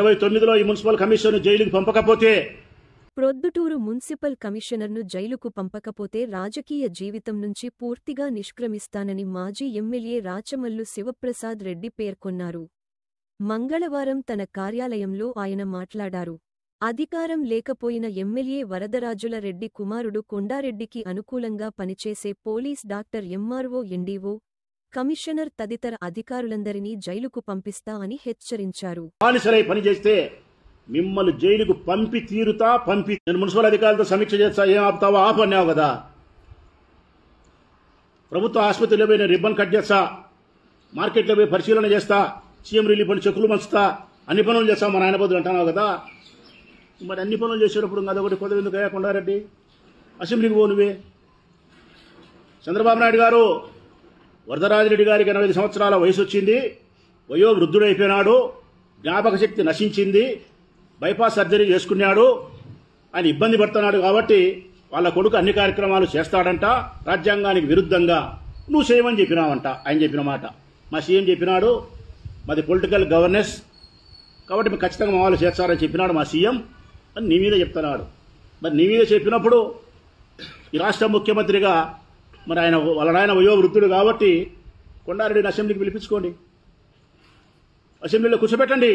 29లో ఈ municipal commission జైలుకి పంపకపోతే, Proddatur municipal కమిషనర్ను జైలుకు పంపకపోతే రాజకీయ జీవితం నుంచి పూర్తిగా నిష్క్రమిస్తానని మాజీ ఎమ్మెల్యే రాచమల్లు శివప్రసాద్ రెడ్డి పేర్కొన్నారు. మంగళవారం తన కార్యాలయంలో ఆయన మాట్లాడారు. అధికారం లేకపోయిన ఎమ్మెల్యే వరదరాజుల రెడ్డి కుమారుడు కొండారెడ్డికి అనుకూలంగా పనిచేసే police doctor MRO NDO, commissioner తదితర అధికారులందరినీ జైలుకు పంపిస్తా అని హెచ్చరించారు. మిమ్మల్ని జైలుకు పంపి తీరుతా. నేను మున్సిపల్ అధికారులతో సమీక్ష చేస్తా, ఏం ఆపుతావో ఆపు అన్నావు కదా. ప్రభుత్వ ఆసుపత్రిలో పోయి నేను రిబ్బన్ కట్ చేస్తా, మార్కెట్లో పోయి పరిశీలన చేస్తా, సీఎం రిలీఫ్ ఫండ్ చెక్కులు మంచుతా, అన్ని పనులు చేస్తా మా నాయన బదులు అంటున్నావు కదా. మరి అన్ని పనులు చేసేటప్పుడు అదొకటి కొద్ది ఎందుకు కొండారెడ్డి అసెంబ్లీకి పో నువ్వే. చంద్రబాబు నాయుడు గారు వరదరాజిరెడ్డి గారికి 85 సంవత్సరాల వయసు వచ్చింది, వయో వృద్ధుడైపోయినాడు, జ్ఞాపక శక్తి నశించింది, బైపాస్ సర్జరీ చేసుకున్నాడు, ఆయన ఇబ్బంది పడుతున్నాడు కాబట్టి వాళ్ళ కొడుకు అన్ని కార్యక్రమాలు చేస్తాడంట రాజ్యాంగానికి విరుద్ధంగా. నువ్వు చేయమని చెప్పినావంట. ఆయన చెప్పిన మాట మా సీఎం చెప్పినాడు, మాది పొలిటికల్ గవర్నెన్స్ కాబట్టి మీరు ఖచ్చితంగా మా వాళ్ళు చేస్తారని చెప్పినాడు మా సీఎం అని నీ మీద చెప్తున్నాడు. మరి నీ మీద చెప్పినప్పుడు ఈ రాష్ట్ర ముఖ్యమంత్రిగా మరి ఆయన వాళ్ళ నాయన వయో వృద్ధుడు కాబట్టి కొండారెడ్డిని అసెంబ్లీకి పిలిపించుకోండి, అసెంబ్లీలో కూర్చోబెట్టండి.